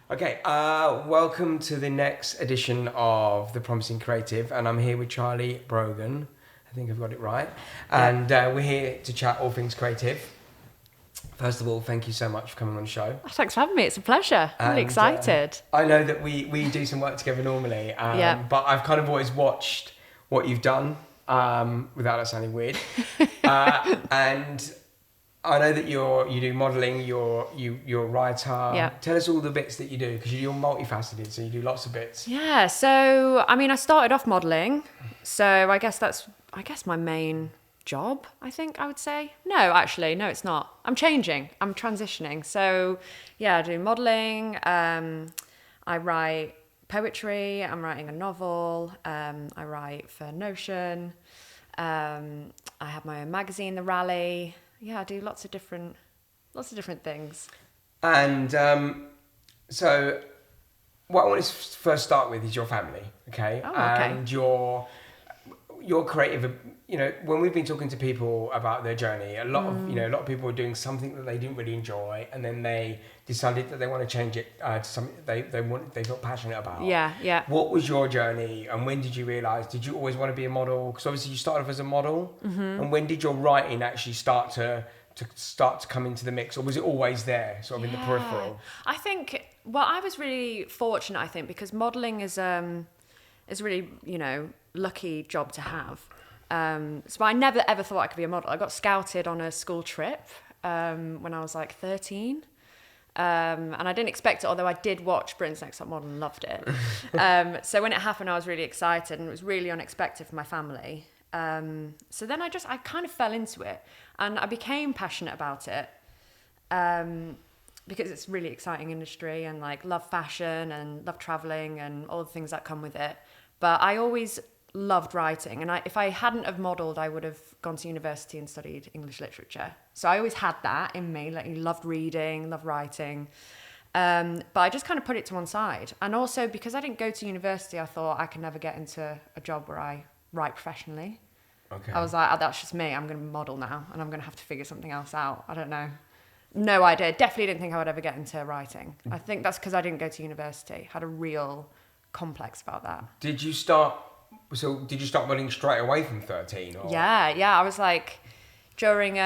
Okay, welcome to the next edition of The Promising Creative, and I'm here with Charlie Brogan. I think I've got it right. And we're here to chat all things creative. First of all, thank you so much for coming on the show. Oh, thanks for having me. It's a pleasure. I'm really excited. I know that we do some work together normally, but I've kind of always watched what you've done, without that sounding weird. And I know that you do modelling, you're a writer. Yeah. Tell us all the bits that you do, because you're multifaceted, so you do lots of bits. Yeah, so, I started off modelling, so I guess that's my main job, I would say. No, actually, no, it's not. I'm changing. I'm transitioning. So, yeah, I do modelling. I write poetry. I'm writing a novel. I write for Notion. I have my own magazine, The Rally. Yeah, I do lots of different things. And so what I want to first start with is your family, okay? Oh, okay. And your creative, when we've been talking to people about their journey, a lot of people are doing something that they didn't really enjoy, and then they decided that they want to change it to something they feel passionate about. Yeah. What was your journey, and when did you realise? Did you always want to be a model? Because obviously you started off as a model, and when did your writing actually start to come into the mix, or was it always there, sort of in the peripheral? I think, I was really fortunate, because modelling is really, lucky job to have. So I never ever thought I could be a model. I got scouted on a school trip when I was like 13. And I didn't expect it, although I did watch Britain's Next Top Model and loved it. So when it happened, I was really excited, and it was really unexpected for my family. So then I kind of fell into it, and I became passionate about it. Because it's a really exciting industry, and love fashion and love traveling and all the things that come with it. But I always loved writing, and if I hadn't have modelled, I would have gone to university and studied English literature. So I always had that in me, loved reading, loved writing. But I just kind of put it to one side. And also because I didn't go to university, I thought I could never get into a job where I write professionally. Okay. I was like, oh, that's just me. I'm going to model now, and I'm going to have to figure something else out. I don't know. No idea. Definitely didn't think I would ever get into writing. I think that's because I didn't go to university. Had a real complex about that. Did you start modelling straight away from 13? Or? Yeah. I was during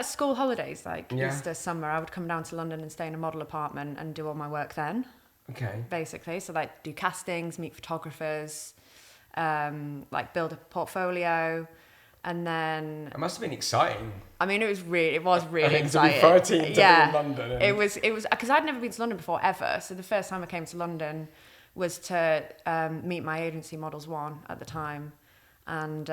school holidays, Easter, summer, I would come down to London and stay in a model apartment and do all my work then. Okay. Basically. So do castings, meet photographers, build a portfolio. And then it must have been exciting. It was really exciting. To be 13 to be in London. It was because I'd never been to London before ever. So the first time I came to London was to meet my agency, Models One, at the time. And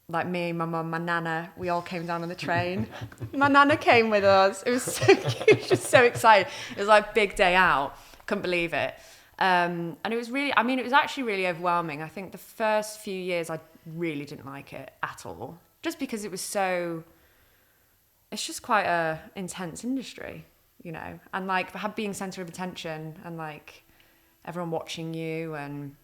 me, my mum, my nana, we all came down on the train. My nana came with us. It was so cute. She was so excited. It was big day out. Couldn't believe it. And it was really, it was actually really overwhelming. I think the first few years I really didn't like it at all. Just because it was it's just quite a intense industry, and being centre of attention and everyone watching you, and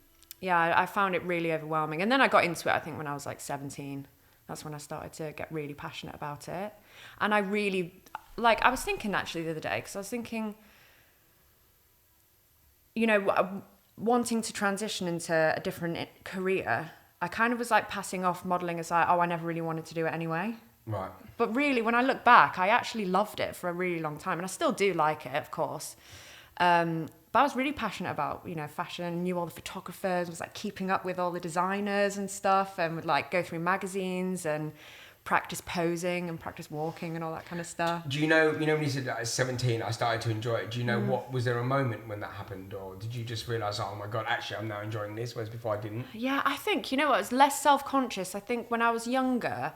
I found it really overwhelming. And then I got into it, I think, when I was 17. That's when I started to get really passionate about it. And I really, I was thinking actually the other day, because I was thinking, wanting to transition into a different career, I kind of was passing off modelling as I never really wanted to do it anyway. Right. But really, when I look back, I actually loved it for a really long time. And I still do like it, of course. But I was really passionate about, fashion, knew all the photographers, was keeping up with all the designers and stuff, and would go through magazines and practice posing and practice walking and all that kind of stuff. Do you know when you said that at 17 I started to enjoy it, do you know was there a moment when that happened, or did you just realise, oh my God, actually I'm now enjoying this, whereas before I didn't? Yeah, I think, I was less self-conscious. I think when I was younger,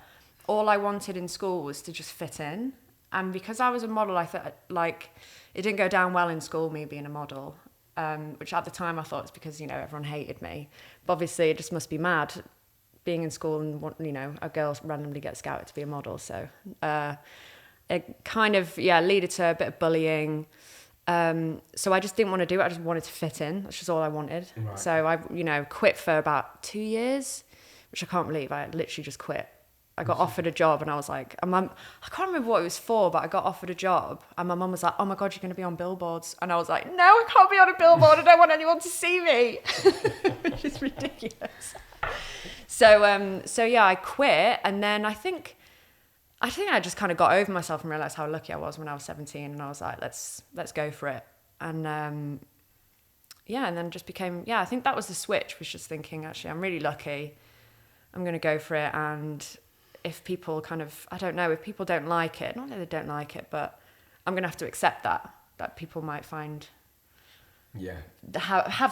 all I wanted in school was to just fit in. And because I was a model, I thought it didn't go down well in school, me being a model, which at the time I thought was because, everyone hated me. But obviously it just must be mad being in school and, a girl randomly gets scouted to be a model. So it kind of, led to a bit of bullying. So I just didn't want to do it. I just wanted to fit in. That's just all I wanted. Right. So I, quit for about 2 years, which I can't believe. I literally just quit I got offered a job and I was like, and I can't remember what it was for, but I got offered a job and my mum was like, oh my God, you're going to be on billboards. And I was like, no, I can't be on a billboard. I don't want anyone to see me, which is ridiculous. So yeah, I quit. And then I think I just kind of got over myself and realized how lucky I was when I was 17. And I was like, let's go for it. And yeah, and then just became, I think that was the switch, was just thinking, actually, I'm really lucky. I'm going to go for it. And if people if people don't like it, not that they don't like it, but I'm going to have to accept that people might have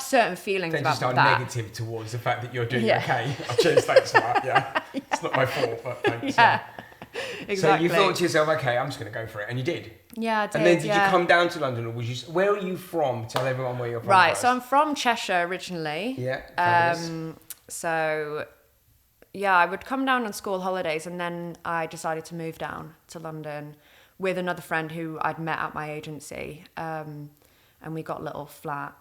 certain feelings they about just are that. negative towards the fact that you're doing okay. Cheers, thanks for that. It's not my fault, but thanks. Exactly. So you thought to yourself, okay, I'm just going to go for it, and you did. Yeah, I did. And then did you come down to London, or was you? Where are you from? Tell everyone where you're from. Right, first. so I'm from Cheshire originally. Yeah. Fabulous. So yeah, I would come down on school holidays, and then I decided to move down to London with another friend who I'd met at my agency, and we got a little flat,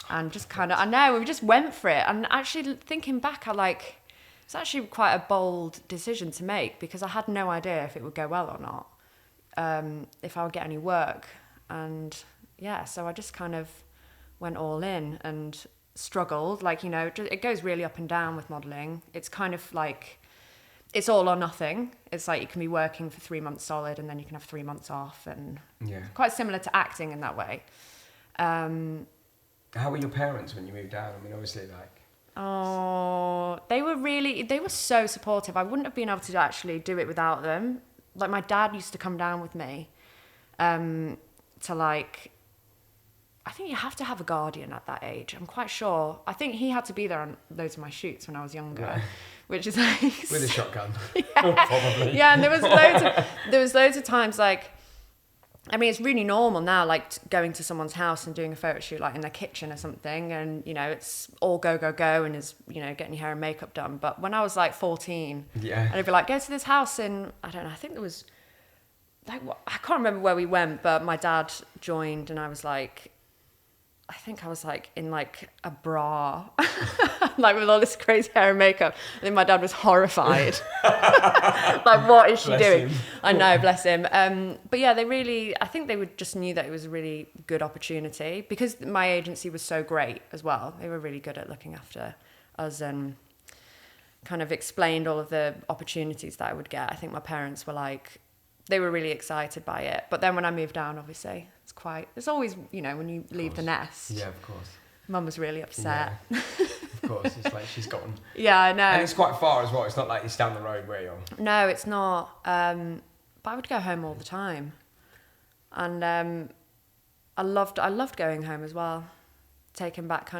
and just we just went for it. And actually, thinking back, it's actually quite a bold decision to make, because I had no idea if it would go well or not, if I would get any work. And yeah, so I just kind of went all in and struggled. It goes really up and down with modelling. It's kind of like, it's all or nothing. It's like you can be working for 3 months solid and then you can have 3 months off, and quite similar to acting in that way. How were your parents when you moved down? I mean, obviously, they were so supportive. I wouldn't have been able to actually do it without them. Like, my dad used to come down with me, I think you have to have a guardian at that age. I'm quite sure. I think he had to be there on loads of my shoots when I was younger, which is like... With a shotgun. Probably. Yeah, and there was loads of times, it's really normal now, going to someone's house and doing a photo shoot, in their kitchen or something, and, it's all go, and is, getting your hair and makeup done. But when I was 14, and I'd be like, go to this house in, I don't know, I think there was, I can't remember where we went, but my dad joined, and I was I think I was in a bra, with all this crazy hair and makeup. I think my dad was horrified. What is she Bless doing? him. I know, bless him. But yeah, I think they just knew that it was a really good opportunity, because my agency was so great as well. They were really good at looking after us and kind of explained all of the opportunities that I would get. I think my parents were they were really excited by it. But then when I moved down, obviously, it's always, when you leave the nest. Yeah, of course. Mum was really upset. Yeah. Of course, it's she's gone. Yeah, I know. And it's quite far as well. It's not like it's down the road where you're. No, it's not. But I would go home all the time. And I loved going home as well. Taking back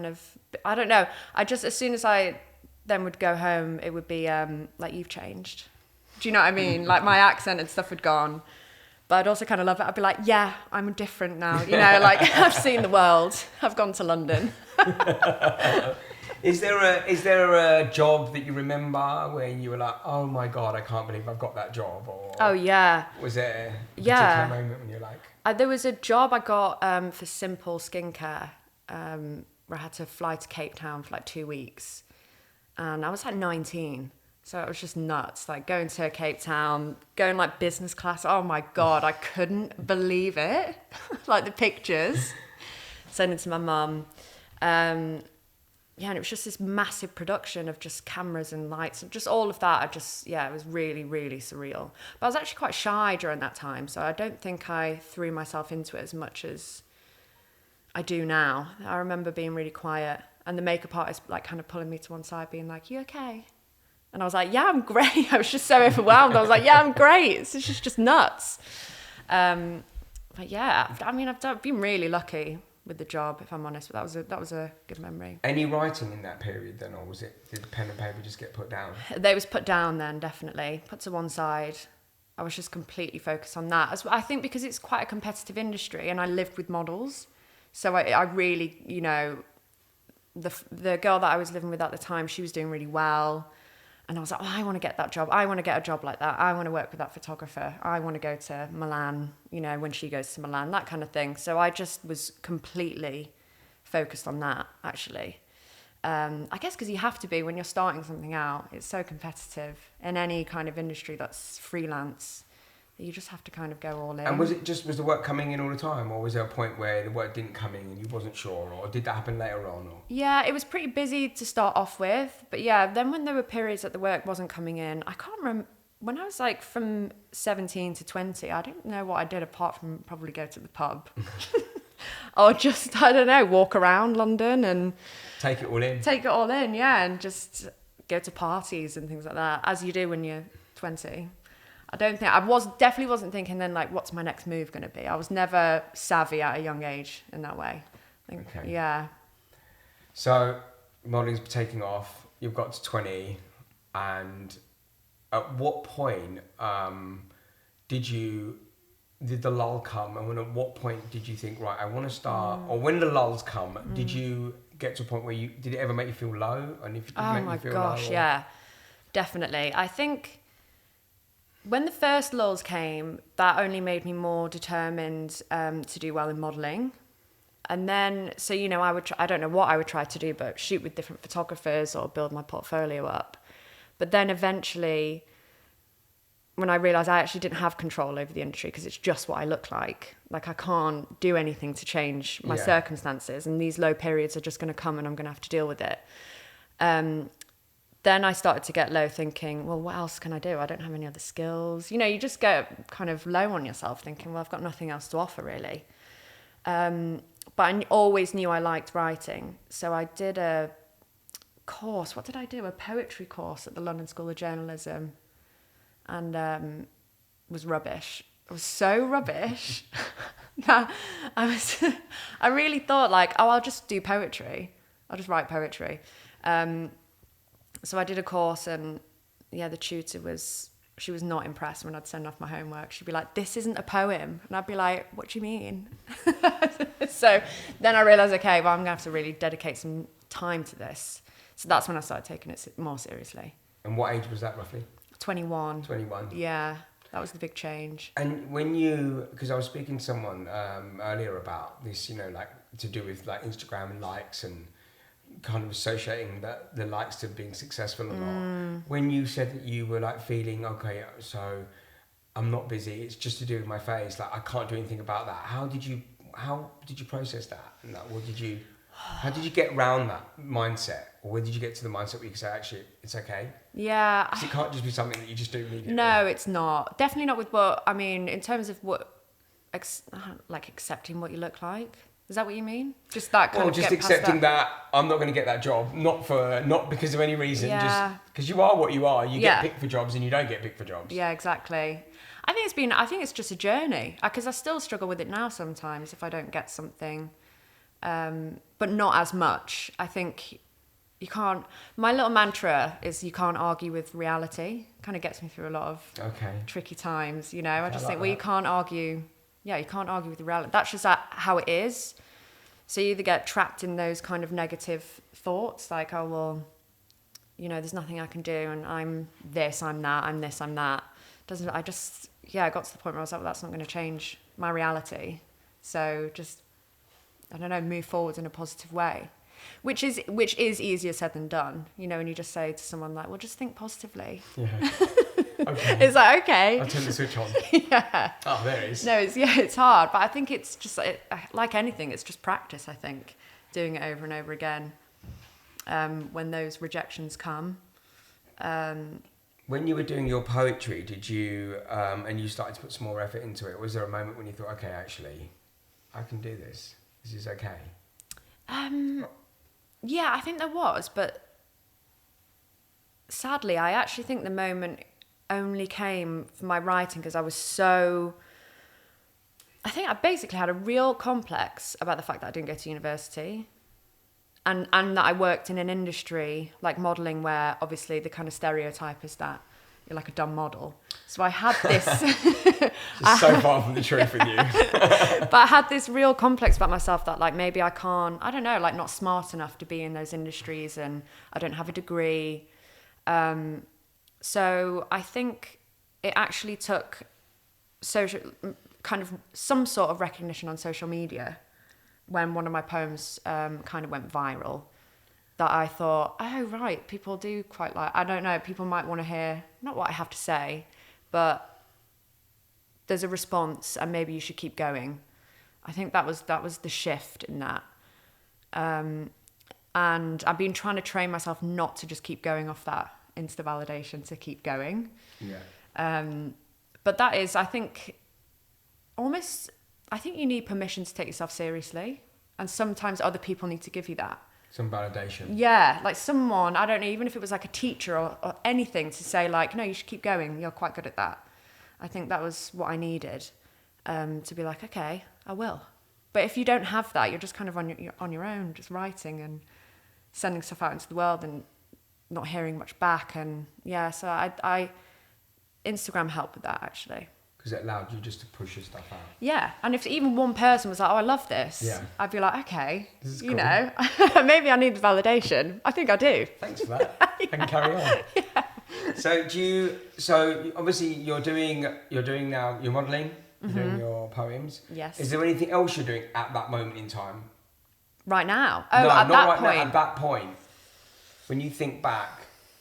I don't know. As soon as I then would go home, it would be you've changed. Do you know what I mean? My accent and stuff had gone. But I'd also kind of love it. I'd be like, yeah, I'm different now. I've seen the world. I've gone to London. Is there a job that you remember where you were like, oh my God, I can't believe I've got that job? Or oh, yeah. Was there a particular moment when you're like... there was a job I got for Simple Skincare, where I had to fly to Cape Town for 2 weeks. And I was 19. So it was just nuts, going to Cape Town, going business class. Oh my God, I couldn't believe it. The pictures, sending to my mum. And it was just this massive production of just cameras and lights and just all of that. It was really, really surreal. But I was actually quite shy during that time. So I don't think I threw myself into it as much as I do now. I remember being really quiet, and the makeup artist kind of pulling me to one side, being like, you okay? And I was like, yeah, I'm great. I was just so overwhelmed. I was like, yeah, I'm great. It's just nuts. But yeah, I've been really lucky with the job, if I'm honest. But that was a good memory. Any writing in that period then, or did the pen and paper just get put down? They was put down then, definitely. Put to one side. I was just completely focused on that. I think because it's quite a competitive industry, and I lived with models. So I really, the girl that I was living with at the time, she was doing really well. And I was like, I want to get that job. I want to get a job like that. I want to work with that photographer. I want to go to Milan, when she goes to Milan, that kind of thing. So I just was completely focused on that, actually. I guess because you have to be when you're starting something out. It's so competitive in any kind of industry that's freelance. You just have to kind of go all in. And was the work coming in all the time, or was there a point where the work didn't come in and you wasn't sure, or did that happen later on? Or? Yeah, it was pretty busy to start off with, but yeah, then when there were periods that the work wasn't coming in, I can't remember, when I was like from 17 to 20, I didn't know what I did apart from probably go to the pub. Or just, I don't know, walk around London and... Take it all in. Take it all in, yeah, and just go to parties and things like that, as you do when you're 20. Definitely wasn't thinking then, like, what's my next move going to be? I was never savvy at a young age in that way. Okay. Yeah. So, modeling's taking off, you've got to 20, and at what point did the lull come, and at what point did you think, right, I want to start, or when the lulls come, did you get to a point where did it ever make you feel low? And if it did make you feel low? Oh my gosh, yeah, definitely. I think when the first lulls came, that only made me more determined to do well in modelling. And then, so, you know, I don't know what I would try to do, but shoot with different photographers or build my portfolio up. But then eventually, when I realised I actually didn't have control over the industry because it's just what I look like. Like, I can't do anything to change my circumstances, and these low periods are just going to come and I'm going to have to deal with it. Then I started to get low thinking, well, what else can I do? I don't have any other skills. You know, you just get kind of low on yourself thinking, well, I've got nothing else to offer really. But I always knew I liked writing. So I did a course. What did I do? A poetry course at the London School of Journalism. And was rubbish. It was so rubbish. I really thought like, oh, I'll just do poetry. I'll just write poetry. So I did a course, and yeah, the tutor she was not impressed when I'd send off my homework. She'd be like, this isn't a poem. And I'd be like, what do you mean? So then I realised, okay, well, I'm gonna have to really dedicate some time to this. So that's when I started taking it more seriously. And what age was that roughly? 21. 21. Yeah, that was the big change. And because I was speaking to someone earlier about this, you know, like to do with like Instagram and likes and kind of associating the likes to being successful or not. When you said that you were like feeling, okay, so I'm not busy, it's just to do with my face, like I can't do anything about that. How did you process that? And how did you get around that mindset? Or where did you get to the mindset where you could say, actually, it's okay? Yeah. Because it can't just be something that you just do immediately. No, it's not. Definitely not with what, I mean, in terms of what, like accepting what you look like. Is that what you mean? Just that kind of just accepting that I'm not going to get that job, not because of any reason, just because you are what you are. You get picked for jobs and you don't get picked for jobs. Yeah, exactly. I think it's just a journey, because I still struggle with it now sometimes if I don't get something, but not as much. I think you can't, my little mantra is you can't argue with reality. Kind of gets me through a lot of tricky times, you know. I just think, well, you can't argue. Yeah, you can't argue with the reality. That's just how it is. So you either get trapped in those kind of negative thoughts, like, oh, well, you know, there's nothing I can do, and I'm this, I'm that, I'm this, I'm that. I got to the point where I was like, well, that's not going to change my reality. So just, I don't know, move forward in a positive way, which is easier said than done, you know, and you just say to someone like, well, just think positively. Yeah. Okay. It's like, okay. I'll turn the switch on. Yeah. Oh, there it is. No, it's hard, but I think it's just like anything, it's just practice, I think, doing it over and over again. When those rejections come. When you were doing your poetry, did you, and you started to put some more effort into it, was there a moment when you thought, okay, actually, I can do this. This is okay? Yeah, I think there was, but sadly, I actually think the moment only came from my writing because I think I basically had a real complex about the fact that I didn't go to university, and that I worked in an industry like modelling where obviously the kind of stereotype is that you're like a dumb model. So I had this... Just so far from the truth with you. But I had this real complex about myself that like maybe I can't, I don't know, like not smart enough to be in those industries, and I don't have a degree. So I think it actually took kind of some sort of recognition on social media when one of my poems kind of went viral. that I thought, oh, right, people do quite like, I don't know, people might want to hear, not what I have to say, but there's a response and maybe you should keep going. I think that was the shift in that. And I've been trying to train myself not to just keep going off that Insta validation, to keep going. Yeah. But that is, I think, I think you need permission to take yourself seriously. And sometimes other people need to give you that. Some validation. Yeah, like someone, I don't know, even if it was like a teacher or anything, to say like, no, you should keep going. You're quite good at that. I think that was what I needed, to be like, okay, I will. But if you don't have that, you're just kind of on your own, just writing and sending stuff out into the world and not hearing much back. And yeah, so I Instagram helped with that, actually. Because it allowed you just to push your stuff out. Yeah, and if even one person was like, oh, I love this, yeah. I'd be like, okay, this is you cool. know, maybe I need the validation. I think I do. Thanks for that. I can carry on. Yeah. So obviously you're doing now, you're modelling, you're doing your poems. Yes. Is there anything else you're doing at that moment in time? Right now? Oh, no, at not that right point. now, at that point. When you think back.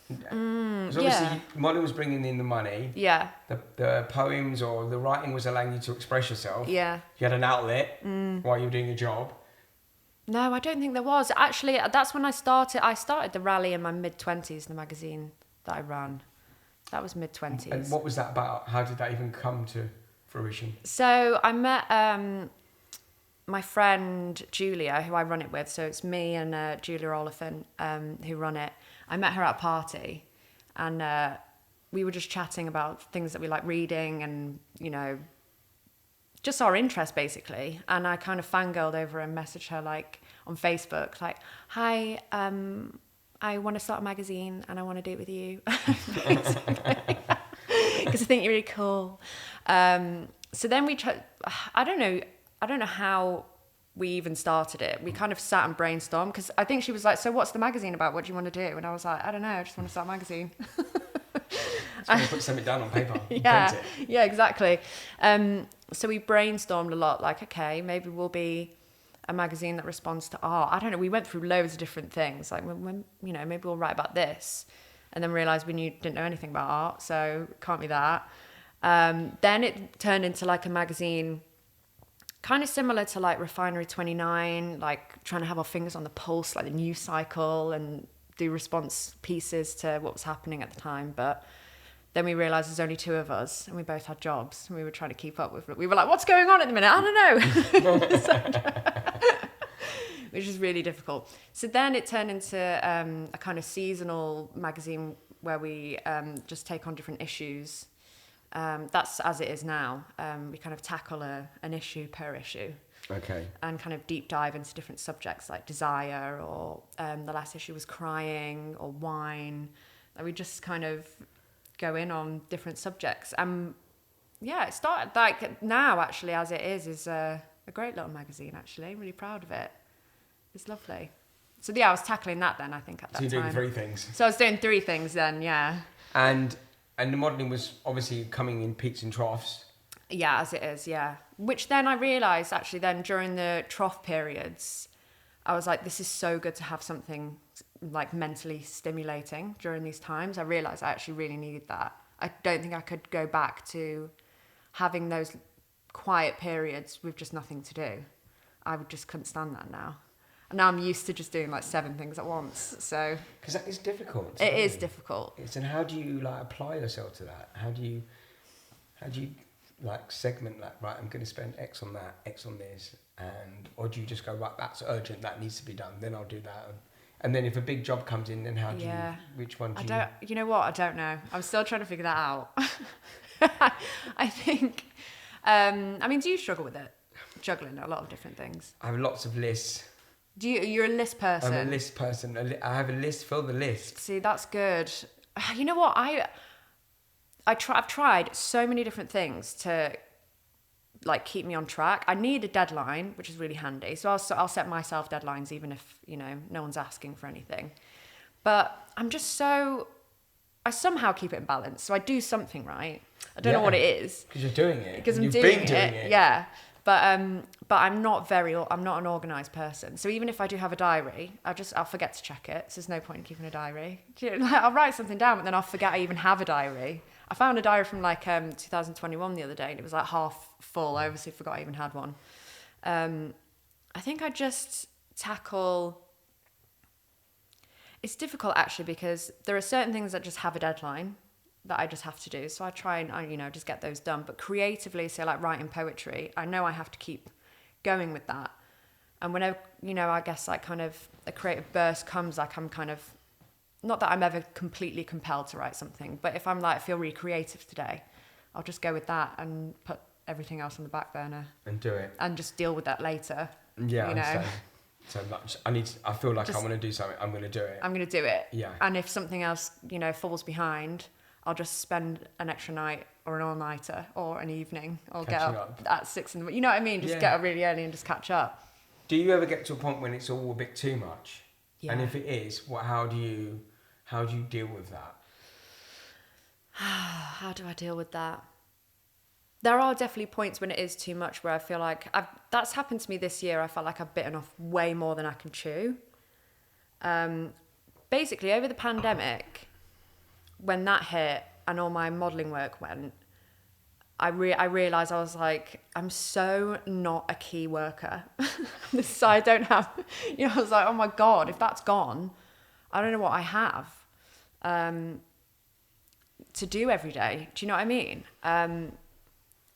Because obviously modelling was bringing in the money. Yeah. The poems or the writing was allowing you to express yourself. Yeah. You had an outlet while you were doing your job. No, I don't think there was. Actually, that's when I started. I started the rally in my mid-20s, the magazine that I ran. That was mid-20s. And what was that about? How did that even come to fruition? So I met my friend Julia, who I run it with. So it's me and Julia Oliphant who run it. I met her at a party, and we were just chatting about things that we like reading and, you know, just our interest, basically. And I kind of fangirled over and messaged her, like, on Facebook, like, hi, I want to start a magazine and I want to do it with you. Because I think you're really cool. So then I don't know how we even started it. We kind of sat and brainstormed, because I think she was like, so what's the magazine about? What do you want to do? And I was like, I don't know, I just want to start a magazine. Just want to put something down on paper. Yeah, print it. yeah, exactly. So we brainstormed a lot, like, okay, maybe we'll be a magazine that responds to art. I don't know, we went through loads of different things, like, when you know, maybe we'll write about this, and then realised didn't know anything about art, so it can't be that. Then it turned into like a magazine kind of similar to like Refinery 29, like trying to have our fingers on the pulse, like the news cycle, and do response pieces to what was happening at the time. But then we realised there's only two of us, and we both had jobs, and we were trying to keep up with it. We were like, what's going on at the minute? I don't know. Which is really difficult. So then it turned into a kind of seasonal magazine where we just take on different issues. That's as it is now. We kind of tackle an issue per issue. Okay. And kind of deep dive into different subjects like desire, or the last issue was crying, or wine. And we just kind of go in on different subjects. Yeah, it started like now actually as it is a great little magazine actually. I'm really proud of it. It's lovely. So yeah, I was tackling that then, I think, at that time. So you're doing 3 things. So I was doing 3 things then, yeah. And the modelling was obviously coming in peaks and troughs. Yeah, as it is, yeah. Which then I realised actually then during the trough periods, I was like, this is so good to have something like mentally stimulating during these times. I realised I actually really needed that. I don't think I could go back to having those quiet periods with just nothing to do. I just couldn't stand that now. And now I'm used to just doing like 7 things at once. So because that is difficult. It is difficult. And how do you like apply yourself to that? How do you like segment that? Right, I'm going to spend X on that, X on this, or do you just go, right, that's urgent, that needs to be done, then I'll do that. And then if a big job comes in, then how do you? Which one do you? You know what? I don't know. I'm still trying to figure that out. I think. I mean, do you struggle with it? Juggling a lot of different things. I have lots of lists. You're a list person? I'm a list person. I have a list, fill the list. See, that's good. You know what? I've tried so many different things to like keep me on track. I need a deadline, which is really handy. So I'll set myself deadlines even if, you know, no one's asking for anything. But I somehow keep it in balance. So I do something right. I don't know what it is. Because you're doing it. Because I'm You've doing been doing it. Yeah. But I'm not an organised person. So even if I do have a diary, I'll forget to check it. So there's no point in keeping a diary. I'll write something down, but then I'll forget I even have a diary. I found a diary from like 2021 the other day, and it was like half full. I obviously forgot I even had one. I think I just tackle. It's difficult actually because there are certain things that just have a deadline that I just have to do. So I try and, just get those done. But creatively, so like writing poetry, I know I have to keep going with that. And whenever, I guess like kind of a creative burst comes, like I'm kind of, not that I'm ever completely compelled to write something, but if I'm like, I feel really creative today, I'll just go with that and put everything else on the back burner. And do it. And just deal with that later. Yeah, so much. I feel like I want to do something. I'm going to do it. I'm going to do it. Yeah. And if something else, falls behind, I'll just spend an extra night or an all-nighter or an evening or Catching get up at 6 in the morning. You know what I mean? Just get up really early and just catch up. Do you ever get to a point when it's all a bit too much? Yeah. And if it is, how do you deal with that? How do I deal with that? There are definitely points when it is too much where I feel like that's happened to me this year. I felt like I've bitten off way more than I can chew. Basically, over the pandemic, when that hit and all my modelling work went, I realised I was like, I'm so not a key worker. So I don't have, I was like, oh my God, if that's gone, I don't know what I have to do every day. Do you know what I mean?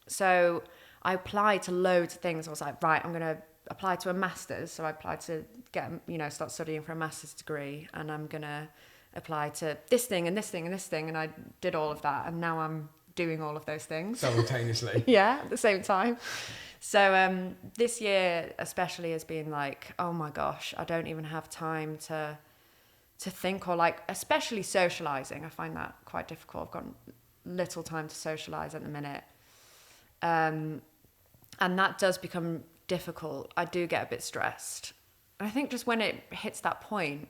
So I applied to loads of things. I was like, right, I'm going to apply to a master's. So I applied to get, start studying for a master's degree. And I'm going to apply to this thing and this thing and this thing. And I did all of that. And now I'm doing all of those things. Simultaneously. Yeah, at the same time. So this year especially has been like, oh my gosh, I don't even have time to think or like, especially socialising. I find that quite difficult. I've got little time to socialise at the minute. And that does become difficult. I do get a bit stressed. And I think just when it hits that point,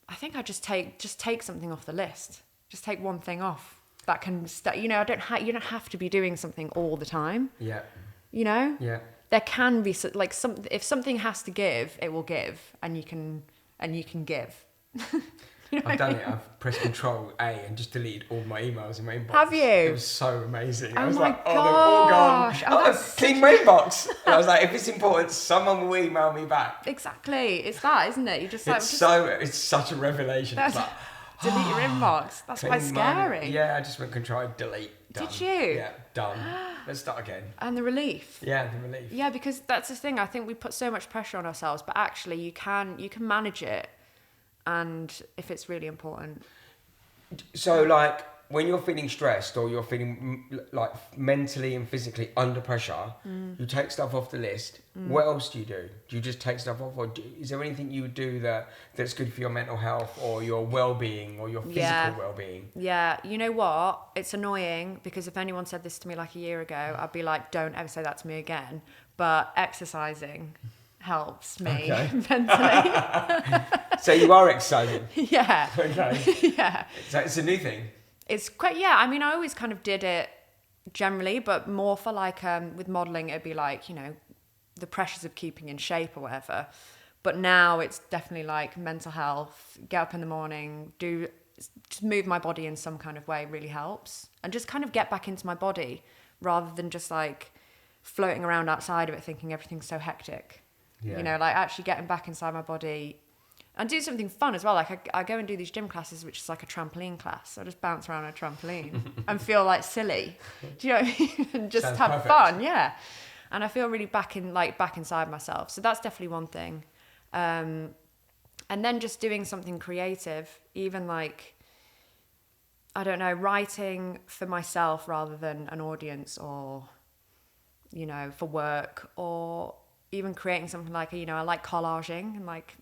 I think I just take something off the list. Just take one thing off that can you don't have to be doing something all the time. Yeah. Yeah. There can be like if something has to give, it will give, and you can give. I've done it. I've pressed Control A and just deleted all my emails in my inbox. Have you? It was so amazing. I was like, gosh. they're all gone. Oh, Clean my inbox. And I was like, if it's important, someone will email me back. Exactly. It's that, isn't it? You just like it's such a revelation. It's like, delete your inbox. That's quite scary. Yeah, I just went Control delete. Done. Did you? Yeah, done. Let's start again. And the relief. Yeah, the relief. Yeah, because that's the thing. I think we put so much pressure on ourselves, but actually you can manage it. And if it's really important. So like when you're feeling stressed or you're feeling like mentally and physically under pressure, you take stuff off the list. What else do you do? Do you just take stuff off, or is there anything you do that's good for your mental health or your well-being or your physical well-being? Yeah, you know what? It's annoying because if anyone said this to me like a year ago, I'd be like, don't ever say that to me again. But exercising helps me mentally. So you are exercising? Yeah. Okay. Yeah. So it's a new thing? It's quite, yeah. I mean, I always kind of did it generally, but more for like, with modelling, it'd be like, the pressures of keeping in shape or whatever. But now it's definitely like mental health, get up in the morning, just move my body in some kind of way really helps. And just kind of get back into my body rather than just like floating around outside of it thinking everything's so hectic. Yeah. Like actually getting back inside my body and do something fun as well. Like I go and do these gym classes, which is like a trampoline class. So I just bounce around on a trampoline and feel like silly. Do you know what I mean? And just Sounds have perfect. fun. Yeah. And I feel really back inside myself. So that's definitely one thing. And then just doing something creative, even like, I don't know, writing for myself rather than an audience or, for work, or even creating something like, I like collaging and like,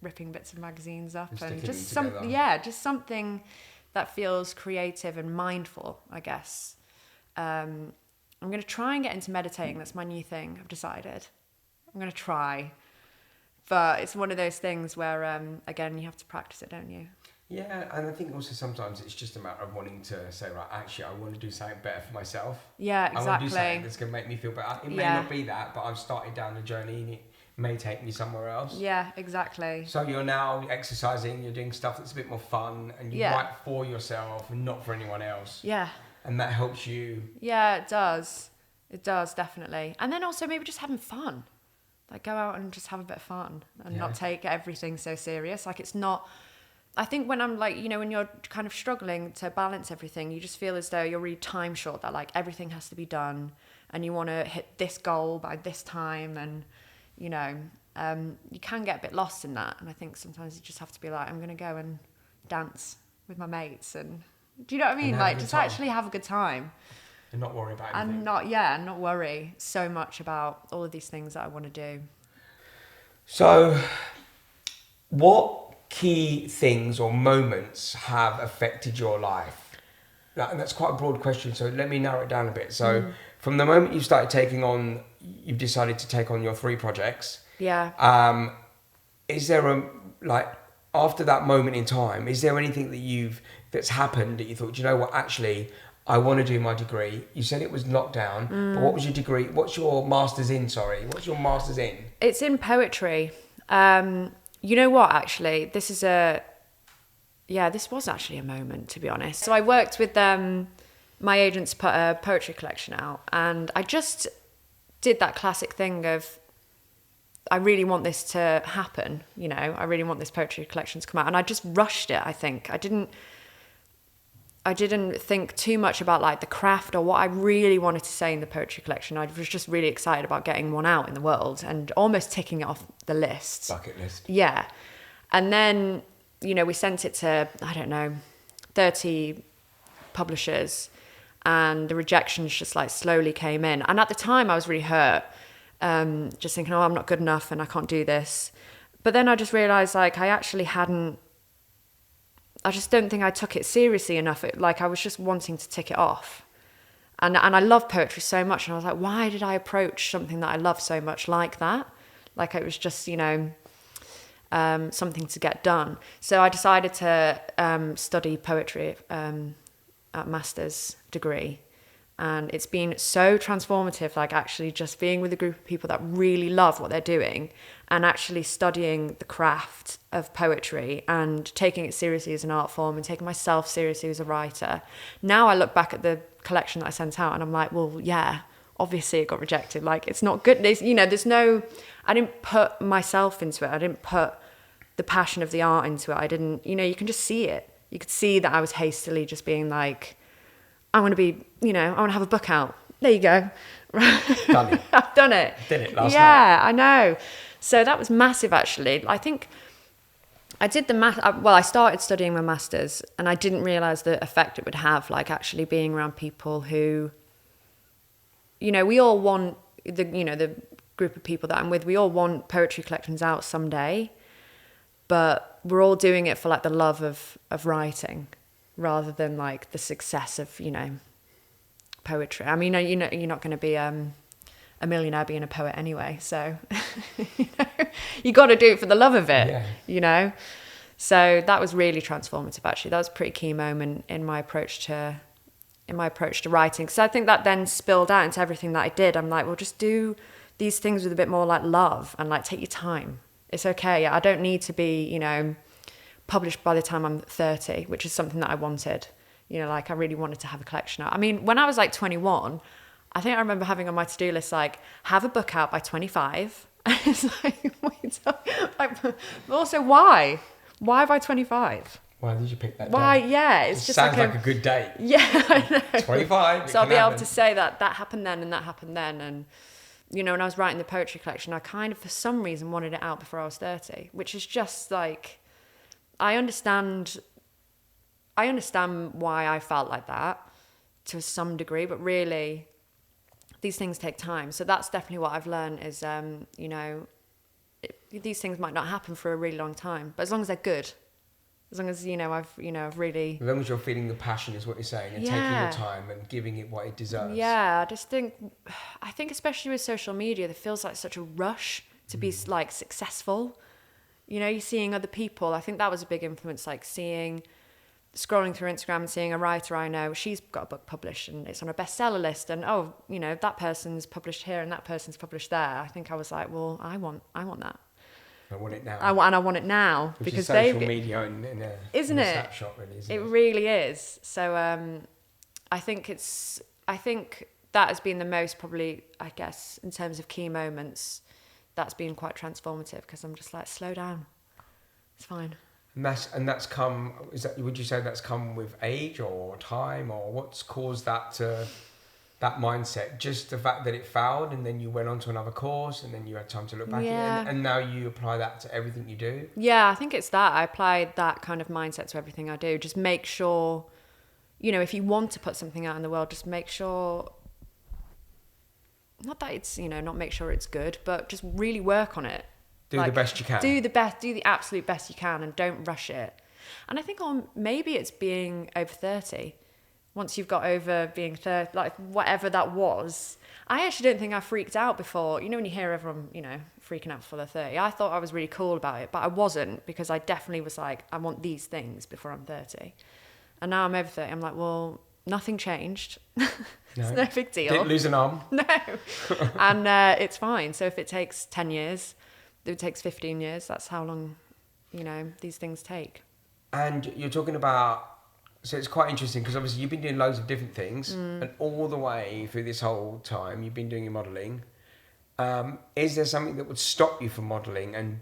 ripping bits of magazines up and just something that feels creative and mindful, I guess. I'm going to try and get into meditating. That's my new thing. I've decided. I'm going to try. But it's one of those things where, again, you have to practice it, don't you? Yeah, and I think also sometimes it's just a matter of wanting to say, right, actually, I want to do something better for myself. Yeah, I want to do something exactly. that's going to make me feel better. It may Yeah. not be that, but I've started down the journey and it may take me somewhere else. Yeah, exactly. So you're now exercising, you're doing stuff that's a bit more fun, and you Yeah. write for yourself and not for anyone else. Yeah. And that helps you. Yeah, it does. It does, definitely. And then also maybe just having fun. Like go out and just have a bit of fun and not take everything so serious. Like it's not, I think when I'm like, when you're kind of struggling to balance everything, you just feel as though you're really time short, that like everything has to be done and you want to hit this goal by this time. And, you can get a bit lost in that. And I think sometimes you just have to be like, I'm going to go and dance with my mates. And do you know what I mean? Like just actually have a good time. And not worry about anything. And not worry so much about all of these things that I want to do. So, what key things or moments have affected your life? And that's quite a broad question, so let me narrow it down a bit. So, from the moment you started you've decided to take on your 3 projects. Yeah. Is there after that moment in time, is there anything that's happened that you thought, you know what, actually, I want to do my degree? You said it was lockdown, but what was your degree? What's your master's in? What's your master's in? It's in poetry. You know what, actually, this was actually a moment, to be honest. So I worked with my agents put a poetry collection out, and I just did that classic thing of, I really want this to happen, I really want this poetry collection to come out. And I just rushed it, I think. I didn't think too much about like the craft or what I really wanted to say in the poetry collection. I was just really excited about getting one out in the world and almost ticking it off the list. Bucket list. Yeah. And then, we sent it to, 30 publishers, and the rejections just like slowly came in. And at the time I was really hurt, just thinking, I'm not good enough and I can't do this. But then I just realized like I just don't think I took it seriously enough. I was just wanting to tick it off. And I love poetry so much. And I was like, why did I approach something that I love so much like that? Like it was just, something to get done. So I decided to study poetry at master's degree. And it's been so transformative, like actually just being with a group of people that really love what they're doing and actually studying the craft of poetry and taking it seriously as an art form and taking myself seriously as a writer. Now I look back at the collection that I sent out and I'm like, well, yeah, obviously it got rejected. Like it's not good. I didn't put myself into it. I didn't put the passion of the art into it. I didn't, you can just see it. You could see that I was hastily just being like, I want to have a book out. There you go. Done it. I've done it. Did it last night. Yeah, I know. So that was massive, actually. I think I did I started studying my master's and I didn't realize the effect it would have, like actually being around people who, we all want the group of people that I'm with, we all want poetry collections out someday, but we're all doing it for like the love of writing, rather than like the success of, poetry. I mean, you're not going to be a millionaire being a poet anyway. So, you got to do it for the love of it, So that was really transformative, actually. That was a pretty key moment in my approach to writing. So I think that then spilled out into everything that I did. I'm like, well, just do these things with a bit more like love and like take your time. It's okay. I don't need to be, published by the time I'm 30, which is something that I wanted. I really wanted to have a collection out. I mean, when I was like 21, I think I remember having on my to-do list, like, have a book out by 25. It's like, wait, but also why? Why by 25? Why did you pick that Why? down? Yeah, it's just sounds like a good date. Yeah, I know. 25. So I'll be able to say that happened then and that happened then. And, when I was writing the poetry collection, I kind of, for some reason, wanted it out before I was 30, which is just like, I understand why I felt like that to some degree, but really these things take time. So that's definitely what I've learned is, these things might not happen for a really long time, but as long as they're good, as long as, I've really... As long as you're feeling the passion is what you're saying, and taking your time and giving it what it deserves. Yeah, I think especially with social media, there feels like such a rush to be like successful. You know, you're seeing other people. I think that was a big influence, like scrolling through Instagram and seeing a writer I know, she's got a book published and it's on a bestseller list, and oh, you know, that person's published here and that person's published there. I think I was like, well, I want that. I want it now. I want it now. Which because is social media in a snapshot, really, isn't it? It really is. So I think that has been the most, probably, I guess, in terms of key moments, that's been quite transformative, because I'm just like, slow down. It's fine. And that's come, would you say that's come with age or time, or what's caused that mindset? Just the fact that it failed and then you went on to another course and then you had time to look back at it, and now you apply that to everything you do? Yeah, I think it's that. I applied that kind of mindset to everything I do. Just make sure, you know, if you want to put something out in the world, just make sure, not that it's, you know, not make sure it's good, but just really work on it. Do the best you can. Do the absolute best you can, and don't rush it. And I think maybe it's being over 30. Once you've got over being 30, like whatever that was, I actually don't think I freaked out before. You know, when you hear everyone, you know, freaking out before they're 30, I thought I was really cool about it, but I wasn't, because I definitely was like, I want these things before I'm 30. And now I'm over 30, I'm like, well, nothing changed. It's no big deal. Didn't lose an arm. No. And it's fine. So if it takes 10 years, if it takes 15 years, that's how long, you know, these things take. And you're talking about, so it's quite interesting, because obviously you've been doing loads of different things, and all the way through this whole time you've been doing your modelling. Is there something that would stop you from modelling? And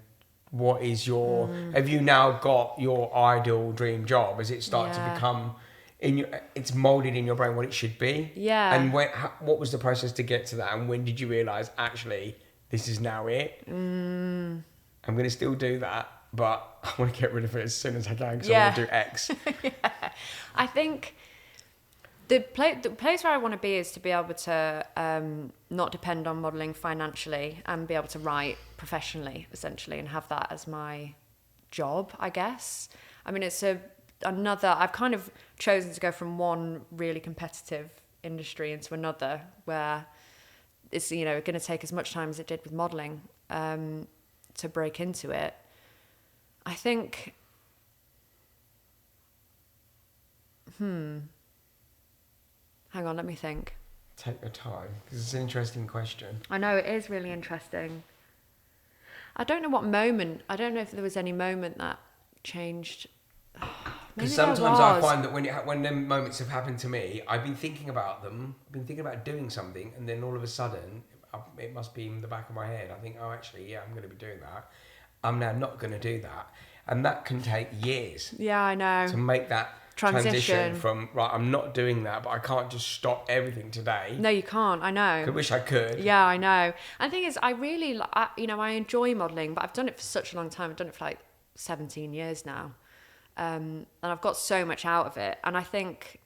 what is your, have you now got your ideal dream job? Has it started to become, it's moulded in your brain what it should be? Yeah. And what was the process to get to that? And when did you realise, actually, this is now it? I'm going to still do that, but I want to get rid of it as soon as I can, because I want to do X. I think the place where I want to be is to be able to not depend on modelling financially, and be able to write professionally, essentially, and have that as my job, I guess. I mean, it's I've kind of chosen to go from one really competitive industry into another, where it's, you know, going to take as much time as it did with modelling to break into it. I think, hang on, let me think. Take your time, because it's an interesting question. I know, it is really interesting. I don't know if there was any moment that changed. Because sometimes I find that when them moments have happened to me, I've been thinking about them, been thinking about doing something, and then all of a sudden, it must be in the back of my head. I think, oh, actually, yeah, I'm going to be doing that. I'm now not going to do that. And that can take years. Yeah, I know. To make that transition from, right, I'm not doing that, but I can't just stop everything today. No, you can't. I know. I wish I could. Yeah, I know. And the thing is, I really, I enjoy modelling, but I've done it for such a long time. I've done it for like 17 years now. And I've got so much out of it. And I think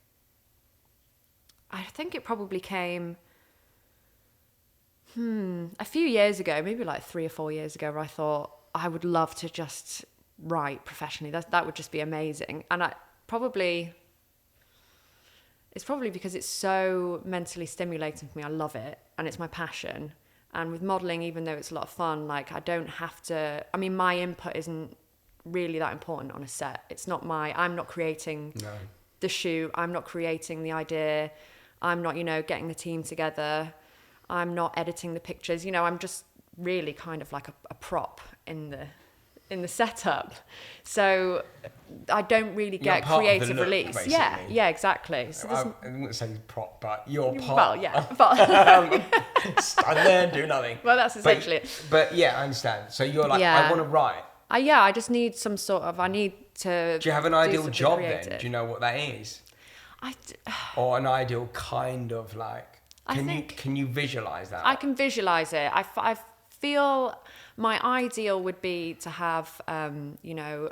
it probably came a few years ago, maybe like 3 or 4 years ago, where I thought I would love to just write professionally. That would just be amazing. And it's probably because it's so mentally stimulating for me. I love it, and it's my passion. And with modelling, even though it's a lot of fun, like, I don't have to, I mean, my input isn't really that important on a set. I'm not creating the shoot, I'm not creating the idea, I'm not, getting the team together, I'm not editing the pictures, I'm just really kind of like a prop in the setup. So I don't really get creative release. Basically. Yeah, exactly. So I wouldn't say prop, but you're part. Well, yeah. Stand there and do nothing. Well, that's essentially it. But yeah, I understand. So you're like, I want to write. I just need some sort of, I need to. Do you have an ideal job then? Do you know what that is? Or an ideal kind of like, can you visualize that? I can visualize it. I feel my ideal would be to have, to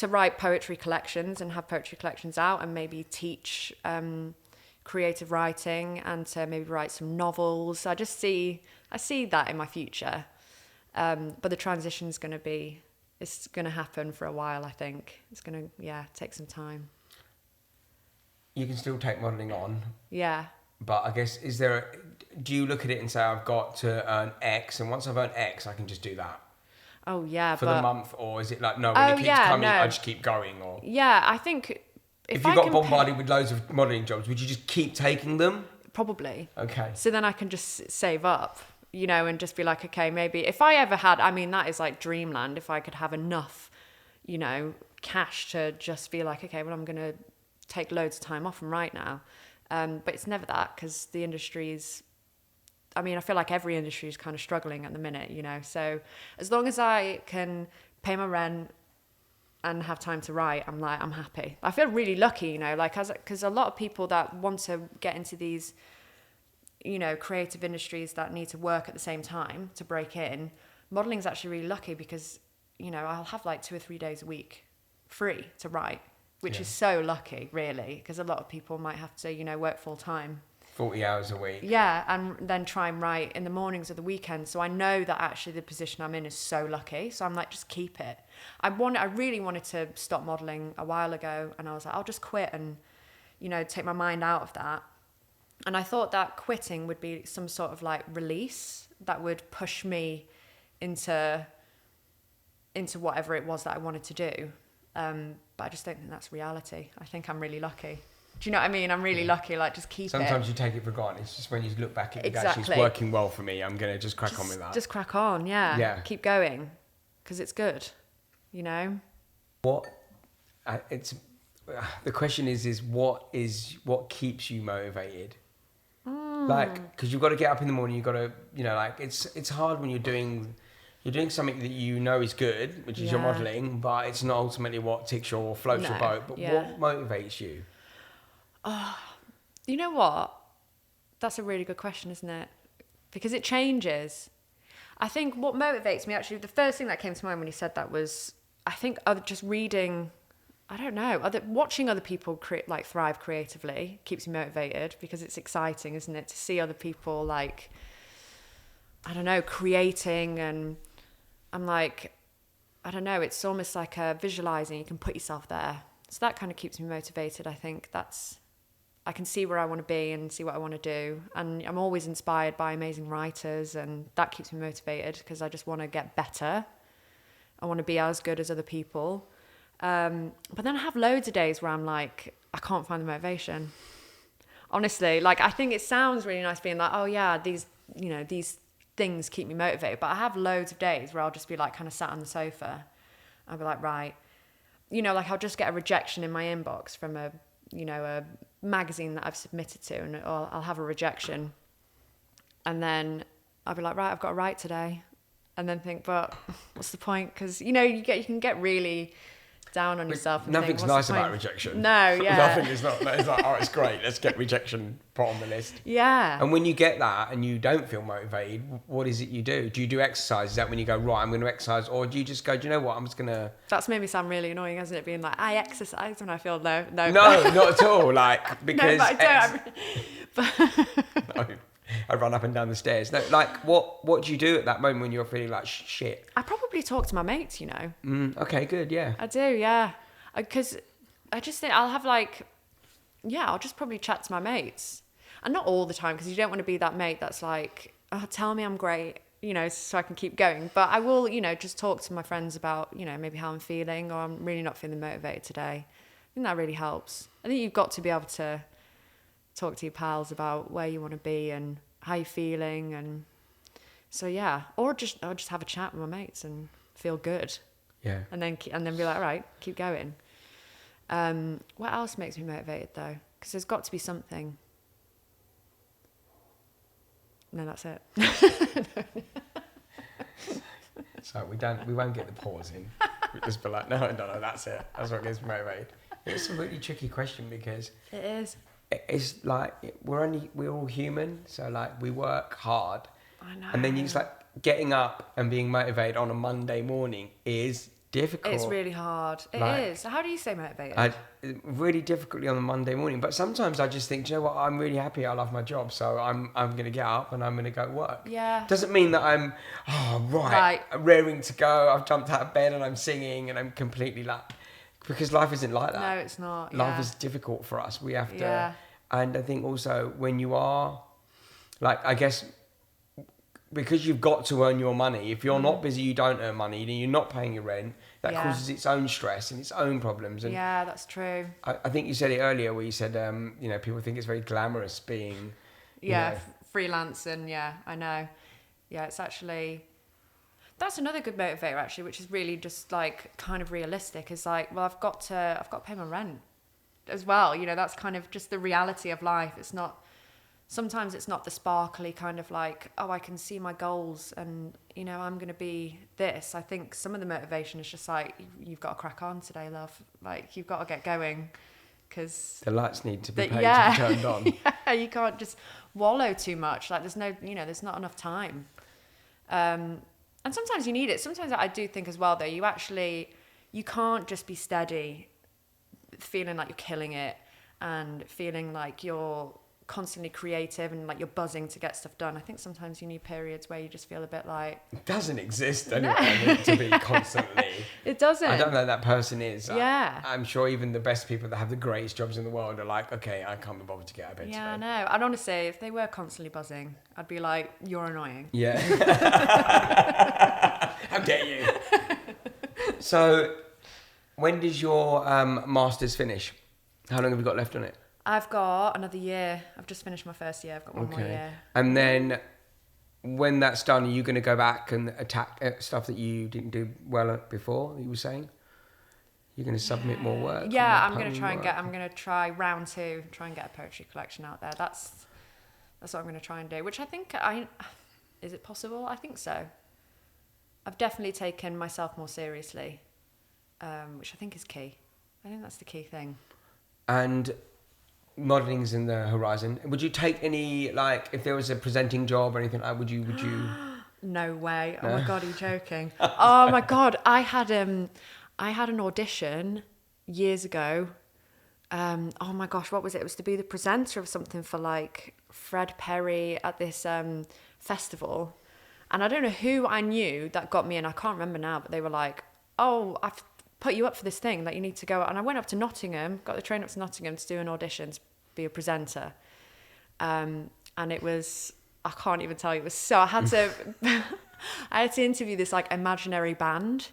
write poetry collections and have poetry collections out, and maybe teach creative writing, and to maybe write some novels. I see that in my future. But the transition's it's going to happen for a while, I think. It's going to, take some time. You can still take modelling on. Yeah. But I guess, do you look at it and say, I've got to earn X, and once I've earned X, I can just do that? Oh yeah, for but the month, or is it like no? When it keeps coming, I just keep going. Or yeah, I think if you got bombarded with loads of modelling jobs, would you just keep taking them? Probably. Okay. So then I can just save up, you know, and just be like, okay, maybe if I ever had, I mean, that is like dreamland. If I could have enough, you know, cash to just be like, okay, well, I'm going to take loads of time off from right now. But it's never that, because the industry's, I mean, I feel like every industry is kind of struggling at the minute, you know. So as long as I can pay my rent and have time to write, I'm happy. I feel really lucky, you know, like, because a lot of people that want to get into these, you know, creative industries that need to work at the same time to break in, modeling's actually really lucky because, you know, I'll have like 2 or 3 days a week free to write, which is so lucky, really, because a lot of people might have to, you know, work full time. 40 hours a week. Yeah, and then try and write in the mornings or the weekends. So I know that actually the position I'm in is so lucky. So I'm like, just keep it. I really wanted to stop modelling a while ago, and I was like, I'll just quit and, you know, take my mind out of that. And I thought that quitting would be some sort of like release that would push me into whatever it was that I wanted to do. But I just don't think that's reality. I think I'm really lucky. Do you know what I mean? I'm really lucky, like, just keep Sometimes you take it for granted. It's just when you look back at it, actually, it's working well for me. I'm going to just crack on with that. Just crack on, yeah. Keep going, because it's good, you know? The question is what keeps you motivated? Like, because you've got to get up in the morning, you've got to, you know, like, it's hard when you're doing something that you know is good, which is your modelling, but it's not ultimately what ticks your floats your boat. But what motivates you? You know what? That's a really good question, isn't it? Because it changes. I think what motivates me, actually, the first thing that came to mind when you said that was, I think, just reading, I don't know, watching other people thrive creatively keeps me motivated, because it's exciting, isn't it? To see other people, like, I don't know, creating, and I'm like, I don't know, it's almost like visualizing, you can put yourself there. So that kind of keeps me motivated. I think I can see where I want to be and see what I want to do. And I'm always inspired by amazing writers, and that keeps me motivated, because I just want to get better. I want to be as good as other people. But then I have loads of days where I'm like, I can't find the motivation. Honestly, like, I think it sounds really nice being like, oh yeah, these things keep me motivated. But I have loads of days where I'll just be like kind of sat on the sofa. I'll be like, right. You know, like, I'll just get a rejection in my inbox from a magazine that I've submitted to, and I'll have a rejection, and then I'll be like, right, I've got to write today, and then think, but what's the point? Because, you know, you can get really down on yourself. And nothing's think, nice about rejection. No, yeah. Nothing is not. It's like, oh, it's great. Let's get rejection put on the list. Yeah. And when you get that and you don't feel motivated, what is it you do? Do you do exercise? Is that when you go, right, I'm going to exercise? Or do you just go, do you know what, I'm just going to... That's made me sound really annoying, hasn't it? Being like, I exercise when I feel no. No, not at all. Like, because... No, but I don't. No. I run up and down the stairs. No, like, what do you do at that moment when you're feeling like shit? I probably talk to my mates, you know. Okay, good, yeah. I do, yeah. Because I just think I'll have like, yeah, I'll just probably chat to my mates. And not all the time, because you don't want to be that mate that's like, oh, tell me I'm great, you know, so I can keep going. But I will, you know, just talk to my friends about, you know, maybe how I'm feeling, or I'm really not feeling motivated today. I think that really helps. I think you've got to be able to talk to your pals about where you want to be and how you're feeling, and so yeah, or just have a chat with my mates and feel good, and then be like, all right, keep going. What else makes me motivated though? Because there's got to be something. No, that's it. So we won't get the pause in. We just be like, no, that's it. That's what gets me motivated. It's a really tricky question, because it is. It's like we're all human, so like we work hard. I know. And then it's like getting up and being motivated on a Monday morning is difficult. It's really hard. It is. How do you stay motivated? Really difficultly on a Monday morning, but sometimes I just think, do you know what? I'm really happy. I love my job, so I'm going to get up and I'm going to go work. Yeah. Doesn't mean that I'm raring to go. I've jumped out of bed and I'm singing and I'm completely like. Because life isn't like that. No, it's not. Life is difficult for us. We have to... Yeah. And I think also when you are... Like, I guess because you've got to earn your money. If you're not busy, you don't earn money, then you're not paying your rent. That causes its own stress and its own problems. And yeah, that's true. I think you said it earlier where you said, you know, people think it's very glamorous being, freelance, and I know. Yeah, it's actually, that's another good motivator actually, which is really just like kind of realistic. Is like, well, I've got to pay my rent as well. You know, that's kind of just the reality of life. It's not. Sometimes it's not the sparkly kind of like, oh, I can see my goals and, you know, I'm going to be this. I think some of the motivation is just like, you've got to crack on today, love. Like, you've got to get going because... The lights need to be paid to be turned on. Yeah, you can't just wallow too much. Like, there's no, you know, there's not enough time. And sometimes you need it. Sometimes I do think as well, though, you can't just be steady, feeling like you're killing it and feeling like you're constantly creative and like you're buzzing to get stuff done. I think sometimes you need periods where you just feel a bit like it doesn't exist anywhere to be constantly. It doesn't. I don't know who that person is. Yeah. I'm sure even the best people that have the greatest jobs in the world are like, okay, I can't be bothered to get out of bed today. I know. I'd honestly, if they were constantly buzzing, I'd be like, you're annoying. Yeah. How dare you? So when does your master's finish? How long have you got left on it? I've got another year. I've just finished my first year. I've got one more year. And then when that's done, are you going to go back and attack stuff that you didn't do well at before, you were saying? You're going to submit more work? Yeah, I'm going to try round 2, try and get a poetry collection out there. That's what I'm going to try and do, which I think is it possible? I think so. I've definitely taken myself more seriously, which I think is key. I think that's the key thing. And modeling's in the horizon. Would you take any, like, if there was a presenting job or anything like, would you? No way. No? Oh my God, are you joking? Oh my God. I had an audition years ago. Oh my gosh, what was it? It was to be the presenter of something for like Fred Perry at this festival. And I don't know who I knew that got me in. I can't remember now, but they were like, oh, I've put you up for this thing that you need to go. And I went up to Nottingham, got the train up to Nottingham to do an audition to be a presenter. And it was, I can't even tell you, it was so, I had to interview this like imaginary band.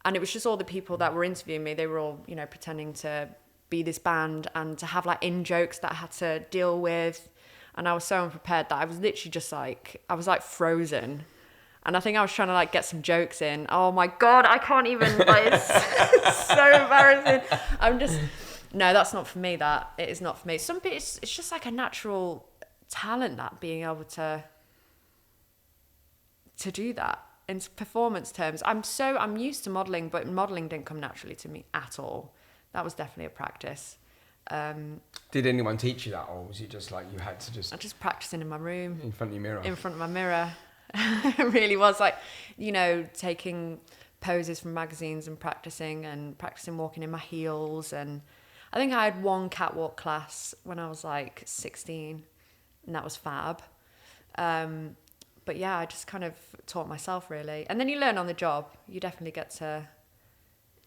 And it was just all the people that were interviewing me. They were all, you know, pretending to be this band and to have like in jokes that I had to deal with. And I was so unprepared that I was literally just like, I was like frozen. And I think I was trying to like get some jokes in. Oh my God, I can't even, like, it's so embarrassing. No, that's not for me, that. It is not for me. Some people, it's just like a natural talent, that being able to do that in performance terms. I'm used to modelling, but modelling didn't come naturally to me at all. That was definitely a practice. Did anyone teach you that, or was it just like you had to just... I just practicing in my room. In front of your mirror? In front of my mirror. It really was like, you know, taking poses from magazines and practicing walking in my heels. And I think I had one catwalk class when I was like 16, and that was fab. But yeah, I just kind of taught myself really. And then you learn on the job. You definitely get to,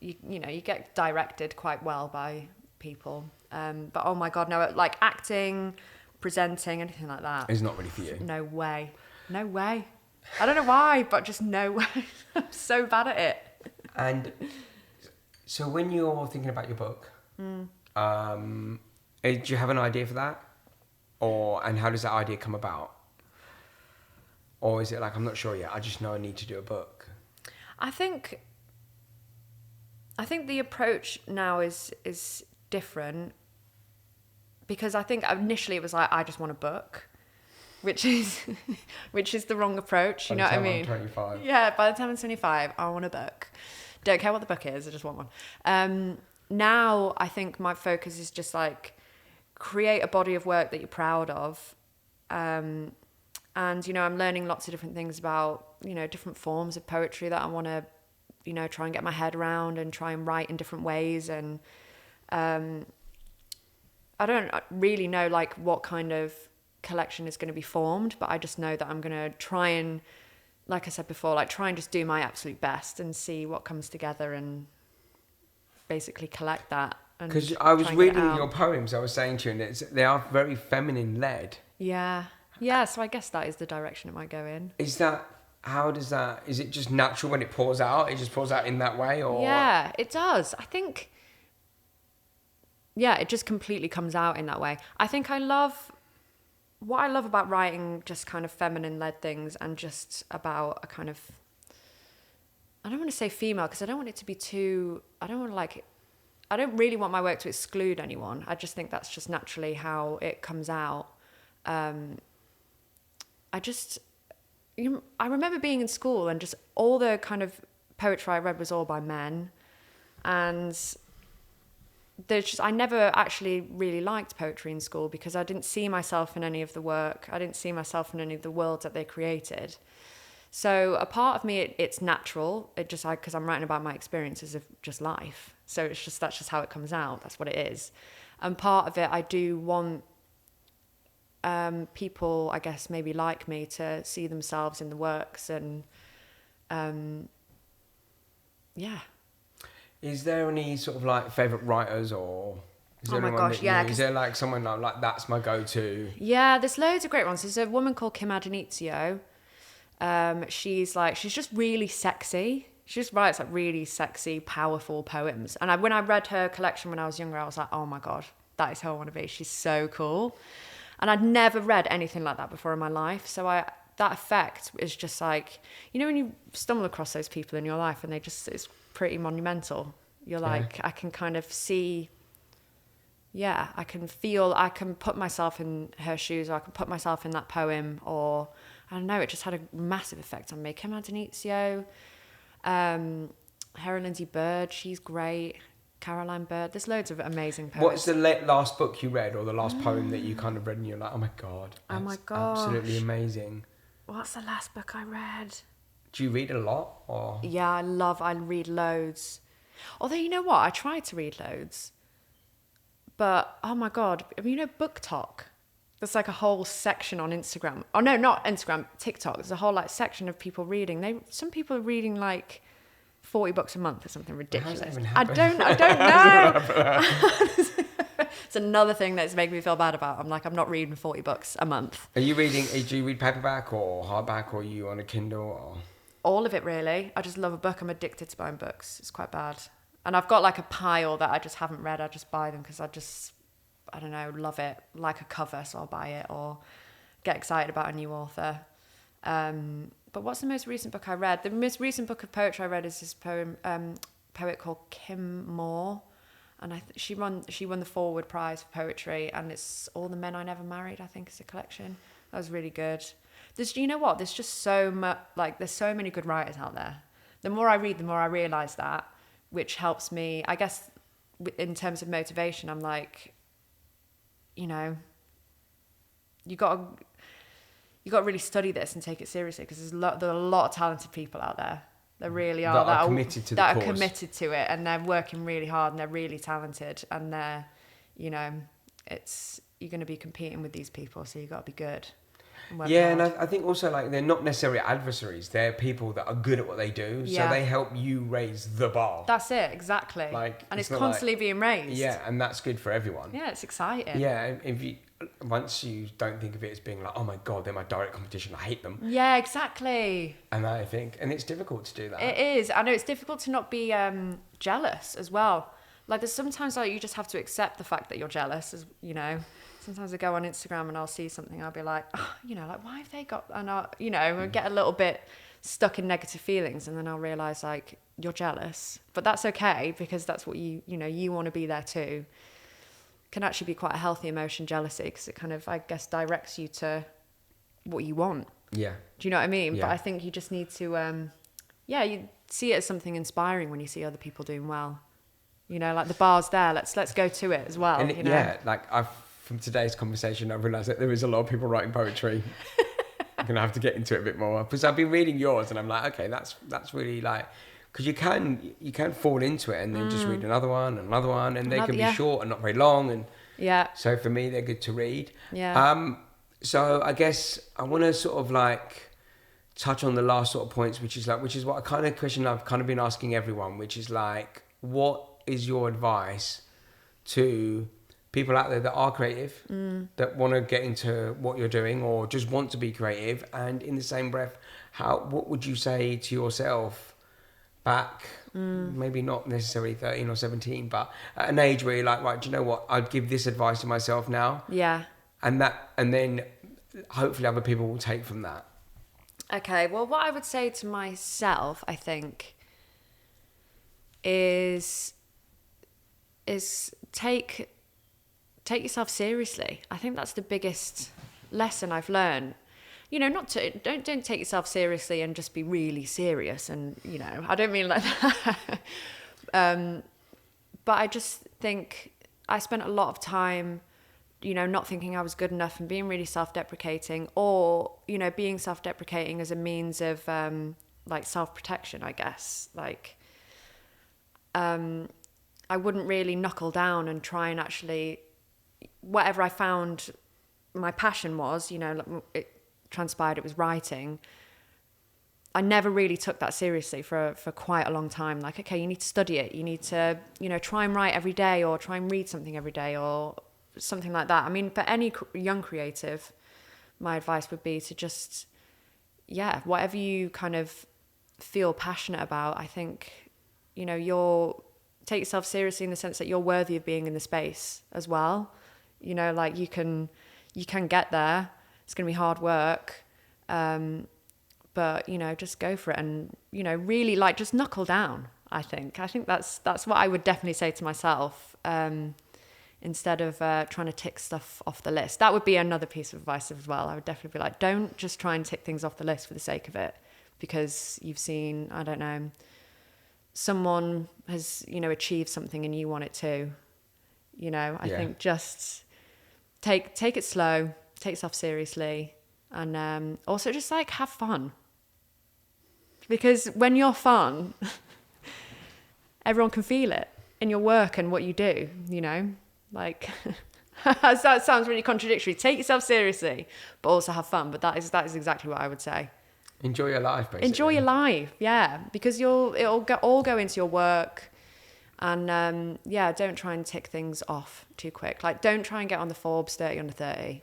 you know, you get directed quite well by people. But oh my God, no, like acting, presenting, anything like that. It's not really for you. No way. No way. I don't know why, but just no way. I'm so bad at it. And so when you're thinking about your book, do you have an idea for that? And how does that idea come about? Or is it like, I'm not sure yet, I just know I need to do a book? I think the approach now is different, because I think initially it was like, I just want a book. Which is the wrong approach, you know what I mean? By the time I'm 25. Yeah, by the time I'm 25, I want a book. Don't care what the book is, I just want one. Now, I think my focus is just like, create a body of work that you're proud of. And, you know, I'm learning lots of different things about, you know, different forms of poetry that I want to, you know, try and get my head around and try and write in different ways. And I don't really know, like, what kind of collection is going to be formed, but I just know that I'm going to try and, like I said before, like try and just do my absolute best and see what comes together and basically collect that. Because I was reading your poems, I was saying to you, and they are very feminine led. Yeah. Yeah, so I guess that is the direction it might go in. Is it just natural when it pours out? It just pours out in that way, or? Yeah, it does. I think, yeah, it just completely comes out in that way. I think what I love about writing just kind of feminine led things and just about a kind of, I don't want to say female because I don't want it to be too, I don't really want my work to exclude anyone. I just think that's just naturally how it comes out. I remember being in school and just all the kind of poetry I read was all by men. And I never actually really liked poetry in school because I didn't see myself in any of the work. I didn't see myself in any of the worlds that they created. So a part of me, it's natural. It just, because I'm writing about my experiences of just life. So that's just how it comes out. That's what it is. And part of it, I do want people, I guess, maybe like me to see themselves in the works and, yeah. Is there any sort of like favourite writers or... Is there is there like someone like that's my go-to? Yeah, there's loads of great ones. There's a woman called Kim Adenizio. She's just really sexy. She just writes like really sexy, powerful poems. And when I read her collection when I was younger, I was like, oh my God, that is who I want to be. She's so cool. And I'd never read anything like that before in my life. So that effect is just like, you know, when you stumble across those people in your life and it's pretty monumental. You're like, I can kind of see, I can feel, I can put myself in her shoes, or I can put myself in that poem, or I don't know, it just had a massive effect on me. Kim Adenizio, Hera Lindsay Bird, she's great. Caroline Bird, there's loads of amazing poets. What's the last book you read, or the last poem that you kind of read and you're like, oh my God, that's absolutely amazing? What's the last book I read? Do you read a lot? Or? Yeah, I read loads. Although, you know what, I try to read loads. But, oh my God, you know Book Talk? There's like a whole section on Instagram. Oh no, not Instagram, TikTok. There's a whole like section of people reading. Some people are reading like 40 books a month or something ridiculous. I don't know. It's another thing that's making me feel bad about. I'm like, I'm not reading 40 books a month. Do you read paperback or hardback, or are you on a Kindle? Or? All of it, really. I just love a book. I'm addicted to buying books. It's quite bad. And I've got like a pile that I just haven't read. I just buy them because I don't know, love it. Like a cover, so I'll buy it, or get excited about a new author. But what's the most recent book I read? The most recent book of poetry I read is this poet called Kim Moore. And she won the Forward Prize for poetry, and it's All the Men I Never Married, I think, is a collection. That was really good. You know what? There's just so much, like, there's so many good writers out there. The more I read, the more I realise that, which helps me, I guess, in terms of motivation. I'm like, you know, you got to really study this and take it seriously, because there are a lot of talented people out there. There really are. That are committed to the cause. That are committed to it, and they're working really hard, and they're really talented, and they're, you know, you're going to be competing with these people, so you've got to be good. Yeah, and I think also, like, they're not necessarily adversaries. They're people that are good at what they do, so they help you raise the bar. That's it, exactly. Like, and it's constantly being raised. Yeah, and that's good for everyone. Yeah, it's exciting. Yeah, once you don't think of it as being like, oh my God, they're my direct competition, I hate them. Yeah, exactly. And it's difficult to do that. It is. I know it's difficult to not be jealous as well. Like, there's sometimes like you just have to accept the fact that you're jealous, as you know. Sometimes I go on Instagram and I'll see something, I'll be like, oh, you know, like, why have they got, and I get a little bit stuck in negative feelings, and then I'll realise, like, you're jealous, but that's okay, because that's what you want to be there too. Can actually be quite a healthy emotion, jealousy, because it kind of, I guess, directs you to what you want. Yeah. Do you know what I mean? Yeah. But I think you just need to, you see it as something inspiring when you see other people doing well. You know, like the bar's there, let's go to it as well. And yeah, like from today's conversation, I've realised that there is a lot of people writing poetry. I'm gonna have to get into it a bit more, because I've been reading yours, and I'm like, okay, that's really like, because you can fall into it and then just read another one, and they can be short and not very long, and so for me they're good to read. So I guess I want to sort of like touch on the last sort of points, which is what a kind of question I've kind of been asking everyone, which is like, what is your advice to people out there that are creative, that want to get into what you're doing or just want to be creative, and in the same breath, what would you say to yourself back, maybe not necessarily 13 or 17, but at an age where you're like, right, do you know what? I'd give this advice to myself now. Yeah. And then hopefully other people will take from that. Okay, well, what I would say to myself, I think, is take yourself seriously. I think that's the biggest lesson I've learned. You know, don't take yourself seriously and just be really serious. And, you know, I don't mean like that. But I just think I spent a lot of time, you know, not thinking I was good enough and being really self-deprecating, or, you know, being self-deprecating as a means of like self-protection, I guess. Like, I wouldn't really knuckle down and try and actually, whatever I found my passion was, you know, it transpired it was writing. I never really took that seriously for quite a long time. Like, okay, you need to study it. You need to, you know, try and write every day, or try and read something every day, or something like that. I mean, for any young creative, my advice would be to just, whatever you kind of feel passionate about, I think, you know, take yourself seriously in the sense that you're worthy of being in the space as well. You know, like you can get there. It's going to be hard work. But, you know, just go for it and, you know, really like just knuckle down. I think that's what I would definitely say to myself. Instead of trying to tick stuff off the list. That would be another piece of advice as well. I would definitely be like, don't just try and tick things off the list for the sake of it, because you've seen, I don't know, someone has, you know, achieved something and you want it too. You know, I think just take it slow, take yourself seriously, and also just like have fun. Because when you're fun, everyone can feel it in your work and what you do, you know? Like, that sounds really contradictory. Take yourself seriously, but also have fun. But that is exactly what I would say. Enjoy your life, basically. Enjoy your life, yeah. Because it'll all go into your work. And don't try and tick things off too quick. Like, don't try and get on the Forbes 30 under 30.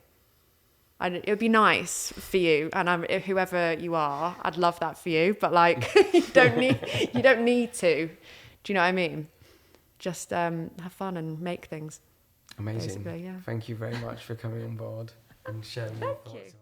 It would be nice for you, and whoever you are, I'd love that for you. But like, you don't need to. Do you know what I mean? Just have fun and make things. Amazing. Basically, yeah. Thank you very much for coming on board and sharing your thoughts.